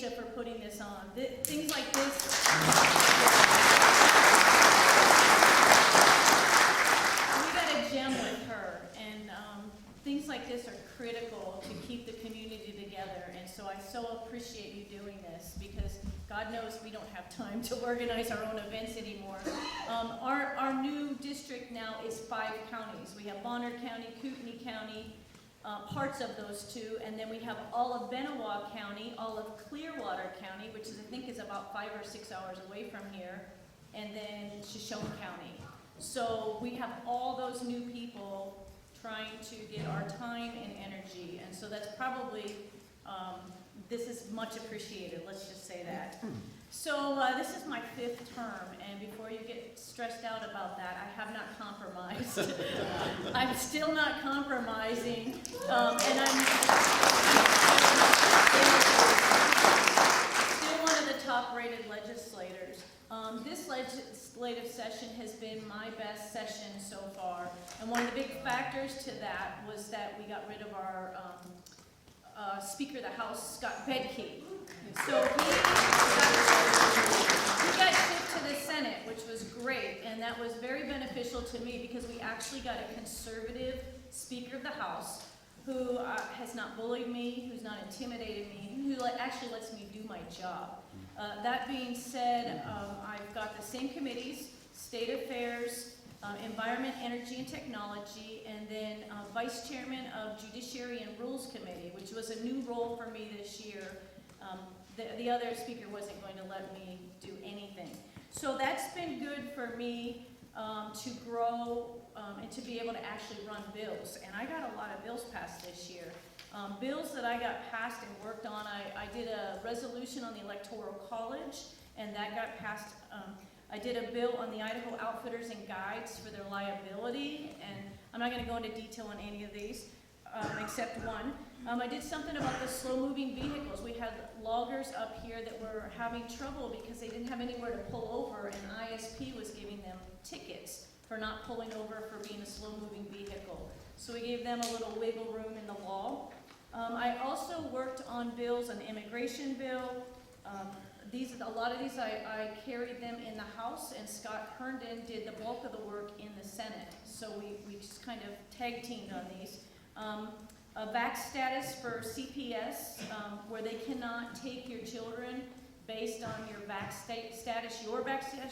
Asia for putting this on. Things like this. We got a gem with her, and things like this are critical to keep the community together. And so I so appreciate you doing this, because God knows we don't have time to organize our own events anymore. Our new district now is 5 counties. We have Blanchard County, Kootenai County, parts of those two, and then we have all of Benewah County, all of Clearwater County, which is, I think, is about 5 or 6 hours away from here, and then Shoshone County. So we have all those new people trying to get our time and energy, and so that's probably, this is much appreciated, let's just say that. So this is my 5th term, and before you get stressed out about that, I have not compromised. I'm still not compromising, and I'm still one of the top-rated legislators. This legislative session has been my best session so far, and one of the big factors to that was that we got rid of our Speaker of the House, Scott Bedke. So he got shipped to the Senate, which was great, and that was very beneficial to me because we actually got a conservative Speaker of the House who has not bullied me, who's not intimidated me, who actually lets me do my job. That being said, I've got the same committees, State Affairs, Environment, Energy, and Technology, and then Vice Chairman of Judiciary and Rules Committee, which was a new role for me this year. The other speaker wasn't going to let me do anything. So that's been good for me to grow and to be able to actually run bills. And I got a lot of bills passed this year. Bills that I got passed and worked on, I did a resolution on the Electoral College, and that got passed. I did a bill on the Idaho Outfitters and Guides for their liability, and I'm not going to go into detail on any of these, except one. I did something about the slow-moving vehicles. We had loggers up here that were having trouble because they didn't have anywhere to pull over, and ISP was giving them tickets for not pulling over for being a slow-moving vehicle. So we gave them a little wiggle room in the law. I also worked on bills, an immigration bill. A lot of these I carried them in the House, and Scott Herndon did the bulk of the work in the Senate. So we just kind of tag teamed on these. A back status for CPS, where they cannot take your children based on your back status, or their back status.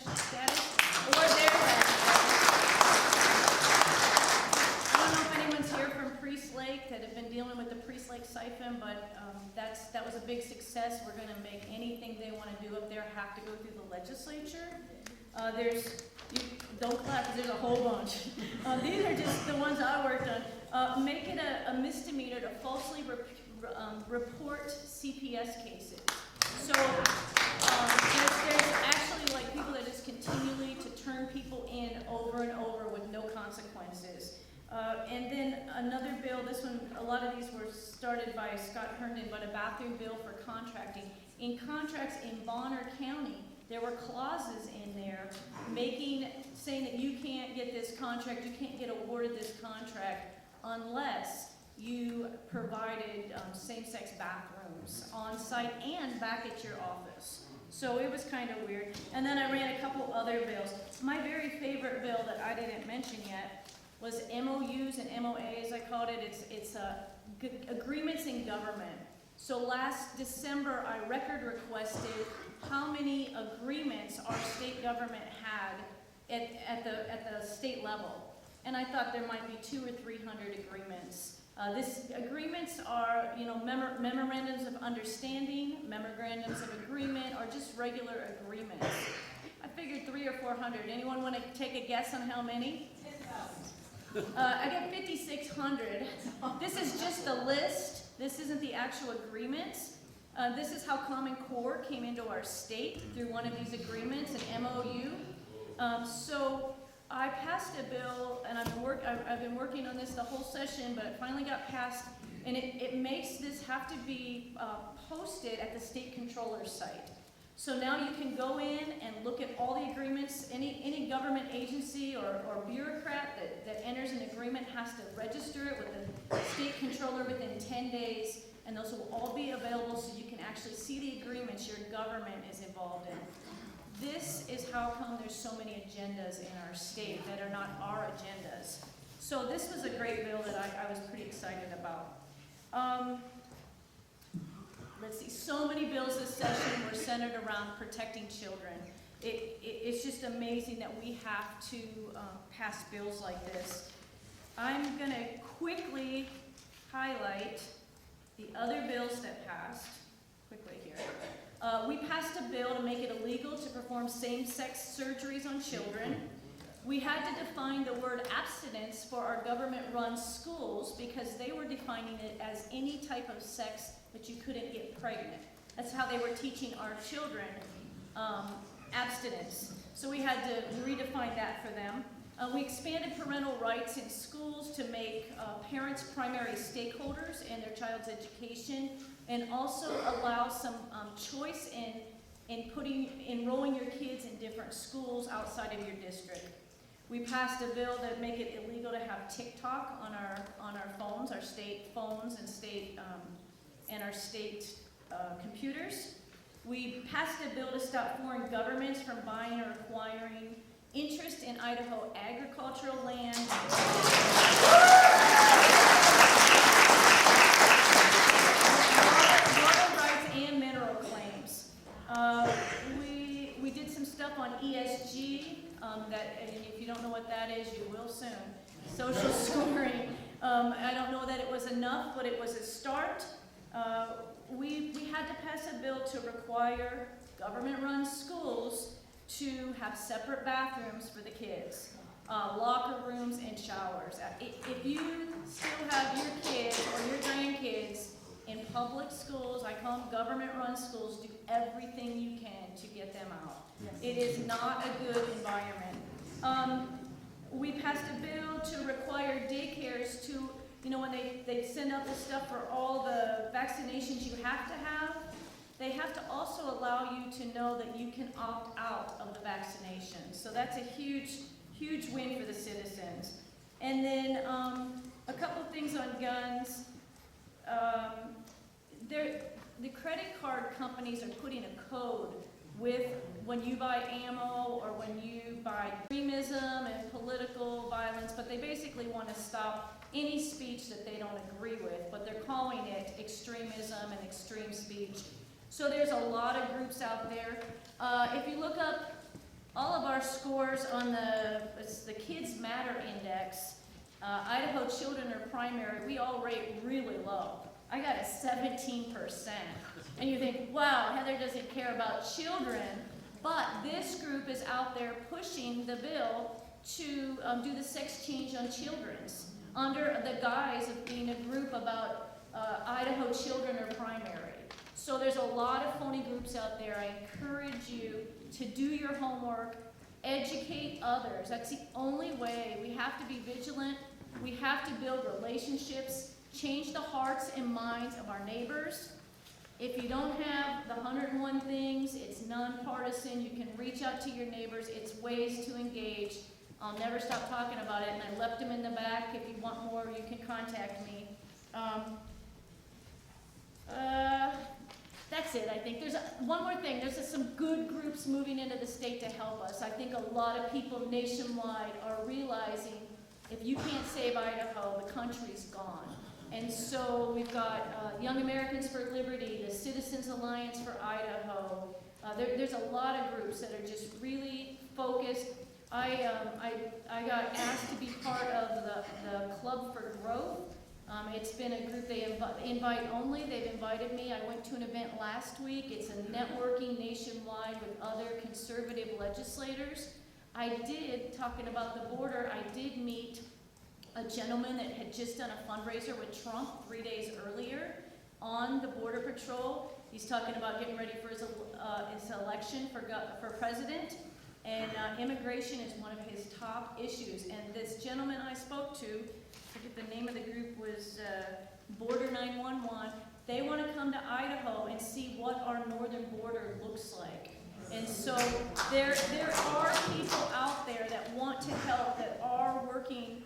I don't know if anyone's here from Priest Lake that have been dealing with the Priest Lake siphon, but that was a big success. We're going to make anything they want to do up there have to go through the legislature. Don't clap because there's a whole bunch. These are just the ones I worked on. Make it a misdemeanor to falsely report CPS cases. So there's actually like people that just continually to turn people in over and over with no consequences. And then another bill, this one, a lot of these were started by Scott Herndon, but a bathroom bill for contracting. In contracts in Bonner County, there were clauses in there saying that you can't get this contract, you can't get awarded this contract unless you provided same-sex bathrooms on site and back at your office. So it was kind of weird. And then I ran a couple other bills. My very favorite bill that I didn't mention yet was MOUs and MOAs, I called it. It's agreements in government. So last December, I record requested how many agreements our state government had at the state level. And I thought there might be 200 or 300 agreements. Agreements are, memorandums of understanding, memorandums of agreement, or just regular agreements. I figured 300 or 400. Anyone want to take a guess on how many? 10,000. I got 5,600. This is just the list. This isn't the actual agreements. This is how Common Core came into our state through one of these agreements, an MOU. So I passed a bill, and I've been working on this the whole session, but it finally got passed, and it makes this have to be posted at the state controller's site. So now you can go in and look at all the agreements. Any government agency or bureaucrat that enters an agreement has to register it with the state controller within 10 days, and those will all be available so you can actually see the agreement which your government is involved in. This is how come there's so many agendas in our state that are not our agendas. So this was a great bill that I was pretty excited about. Let's see, so many bills this session were centered around protecting children. It's just amazing that we have to pass bills like this. I'm going to quickly highlight the other bills that passed, quickly here. We passed a bill to make it illegal to perform same-sex surgeries on children. We had to define the word abstinence for our government-run schools because they were defining it as any type of sex that you couldn't get pregnant. That's how they were teaching our children abstinence. So we had to redefine that for them. We expanded parental rights in schools to make parents primary stakeholders in their child's education, and also allow some choice in enrolling your kids in different schools outside of your district. We passed a bill that make it illegal to have TikTok on our phones, our state phones and our state computers. We passed a bill to stop foreign governments from buying or acquiring interest in Idaho agricultural land. Water rights and mineral claims. We did some stuff on ESG, and if you don't know what that is, you will soon. Social scoring. I don't know that it was enough, but it was a start. We had to pass a bill to require government-run schools to have separate bathrooms for the kids, locker rooms and showers. If you still have your kids or your grandkids in public schools, I call them government-run schools, do everything you can to get them out. Yes. It is not a good environment. We passed a bill to require daycares to, when they send out the stuff for all the vaccinations you have to have, they have to also allow you to know that you can opt out of the vaccination. So that's a huge, huge win for the citizens. And then a couple things on guns. The credit card companies are putting a code with when you buy ammo or when you buy extremism and political violence, but they basically want to stop any speech that they don't agree with, but they're calling it extremism and extreme speech. So there's a lot of groups out there. If you look up all of our scores on the Kids Matter Index, Idaho children are primary, we all rate really low. I got a 17%. And you think, wow, Heather doesn't care about children, but this group is out there pushing the bill to do the sex change on children's under the guise of being a group about Idaho children are primary. So there's a lot of phony groups out there. I encourage you to do your homework, educate others. That's the only way. We have to be vigilant. We have to build relationships, change the hearts and minds of our neighbors. If you don't have the 101 things, it's nonpartisan. You can reach out to your neighbors. It's ways to engage. I'll never stop talking about it, and I left them in the back. If you want more, you can contact me. That's it, I think. There's one more thing. There's some good groups moving into the state to help us. I think a lot of people nationwide are realizing if you can't save Idaho, the country's gone. And so we've got Young Americans for Liberty, the Citizens Alliance for Idaho. There's a lot of groups that are just really focused. I got asked to be part of the Club for Growth. It's been a group they invite only. They've invited me. I went to an event last week. It's a networking nationwide with other conservative legislators. Talking about the border, I did meet a gentleman that had just done a fundraiser with Trump 3 days earlier on the Border Patrol. He's talking about getting ready for his election for president, and immigration is one of his top issues. And this gentleman I spoke to, I forget the name of the group, was Border 911. They want to come to Idaho and see what our northern border looks like. And so there are people out there that want to help, that are working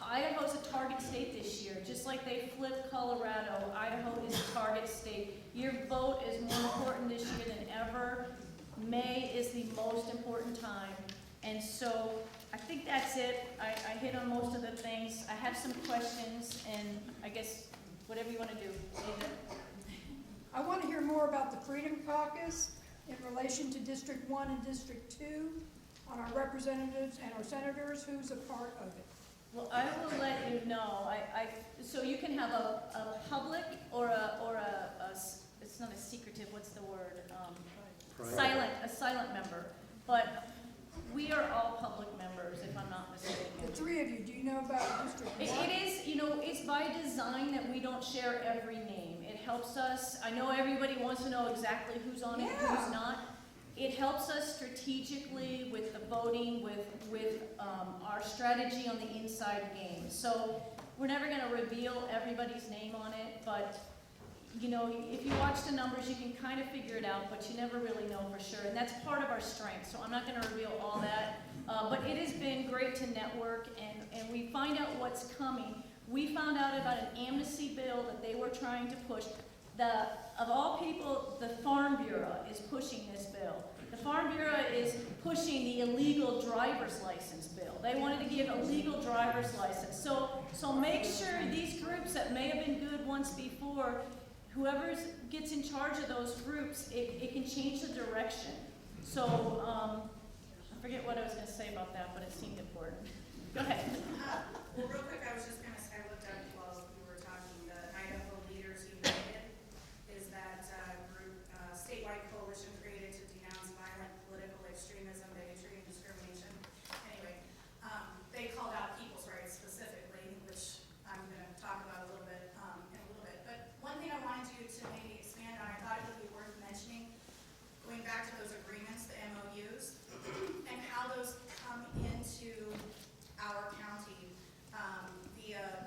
Idaho's a target state this year. Just like they flipped Colorado, Idaho is a target state. Your vote is more important this year than ever. May is the most important time. And so I think that's it. I hit on most of the things. I have some questions, and I guess whatever you want to do. David? I want to hear more about the Freedom Caucus in relation to District 1 and District 2, on our representatives and our senators. Who's a part of it? Well, I will let you know. So you can have a public or it's not a secretive, what's the word? A silent member. But we are all public members, if I'm not mistaken. The three of you, do you know about District 1? It is, it's by design that we don't share every name. It helps us, I know everybody wants to know exactly who's on it and who's not. It helps us strategically with the voting, with our strategy on the inside game. So we're never going to reveal everybody's name on it, but if you watch the numbers, you can kind of figure it out, but you never really know for sure. And that's part of our strength, so I'm not going to reveal all that. But it has been great to network, and we find out what's coming. We found out about an amnesty bill that they were trying to push. Of all people, the Farm Bureau is pushing this bill. The Farm Bureau is pushing the illegal driver's license bill. They wanted to give a legal driver's license. So make sure these groups that may have been good once before, whoever gets in charge of those groups, it can change the direction. So I forget what I was going to say about that, but it seemed important. Go ahead. Well, real quick, I was just going to say, I looked up while you were talking, the Idaho Leaders United is that group, statewide coalition created to denounce violent political extremism, bigotry, and discrimination. Anyway, they called out people's rights specifically, which I'm going to talk about a little bit in a little bit. But one thing I wanted you to maybe expand on, I thought it would be worth mentioning, going back to those agreements, the MOUs, and how those come into our county via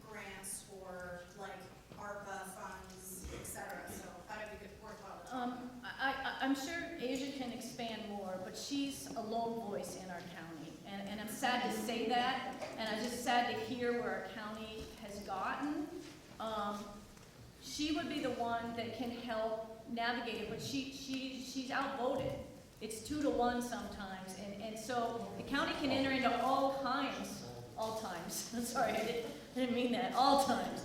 grants or like ARPA funds, etc. So I thought it'd be good worthwhile. I'm sure Asia can expand more, but she's a lone voice in our county. And I'm sad to say that, and I'm just sad to hear where our county has gotten. She would be the one that can help navigate it, but she's outvoted. It's 2-1 sometimes, and so the county can enter into all times, I'm sorry, I didn't mean that, all times.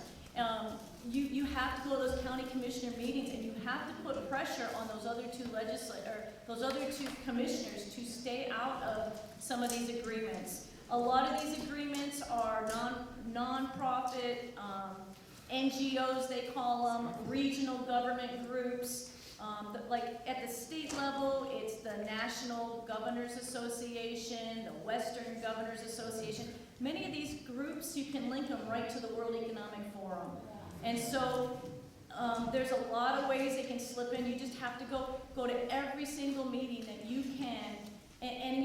You have to go to those county commissioner meetings, and you have to put pressure on those other two commissioners to stay out of some of these agreements. A lot of these agreements are non-profit, NGOs they call them, regional government groups. Like at the state level, it's the National Governors Association, the Western Governors Association. Many of these groups, you can link them right to the World Economic Forum. And so there's a lot of ways it can slip in. You just have to go to every single meeting that you can. And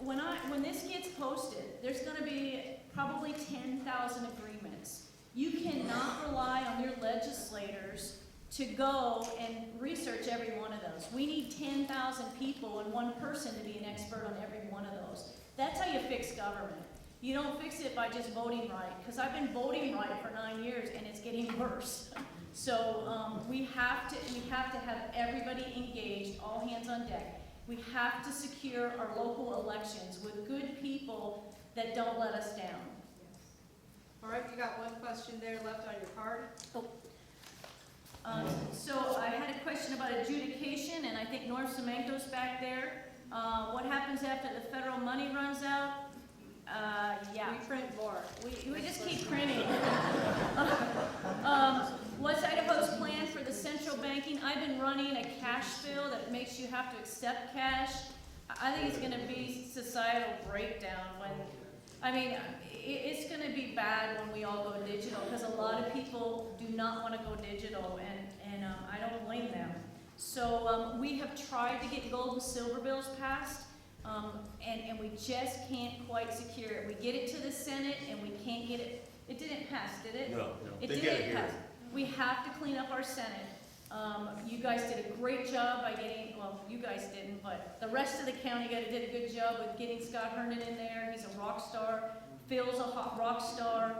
when this gets posted, there's going to be probably 10,000 agreements. You cannot rely on your legislators to go and research every one of those. We need 10,000 people and one person to be an expert on every one of those. That's how you fix government. You don't fix it by just voting right, because I've been voting right for 9 years and it's getting worse. So we have to have everybody engaged, all hands on deck. We have to secure our local elections with good people that don't let us down. All right, you got one question there left on your card. Oh. So I had a question about adjudication, and I think Norm Semenko's back there. What happens after the federal money runs out? Yeah. We print more. We just keep printing. What's Idaho's plan for the central banking? I've been running a cash bill that makes you have to accept cash. I think it's going to be societal breakdown it's going to be bad when we all go digital, because a lot of people do not want to go digital, and I don't blame them. So we have tried to get gold and silver bills passed, and we just can't quite secure it. We get it to the Senate, and we can't get it. It didn't pass, did it? No. It didn't pass. We have to clean up our Senate. You guys did a great job by getting, well, you guys didn't, but the rest of the county did a good job with getting Scott Herndon in there. He's a rock star. Phil's a hot rock star.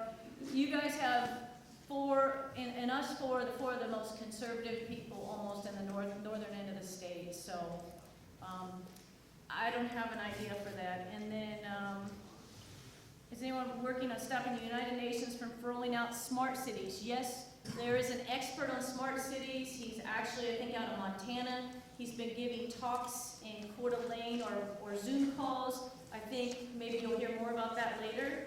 You guys have four, and us four of the most conservative people almost in the northern end of the state. So I don't have an idea for that. And then, is anyone working on stopping the United Nations from rolling out smart cities? Yes, there is an expert on smart cities. He's actually, I think, out of Montana. He's been giving talks in Coeur d'Alene or Zoom calls. I think maybe you'll hear more about that later.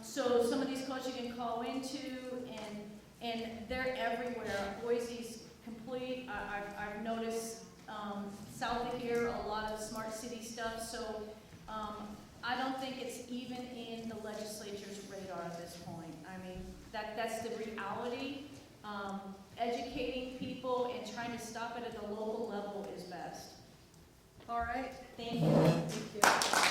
So some of these calls you can call into, and they're everywhere. Boise's complete. I've noticed south of here a lot of smart city stuff. So I don't think it's even in the legislature's radar at this point. I mean, that's the reality. Educating people and trying to stop it at the local level is best. All right. Thank you. Thank you.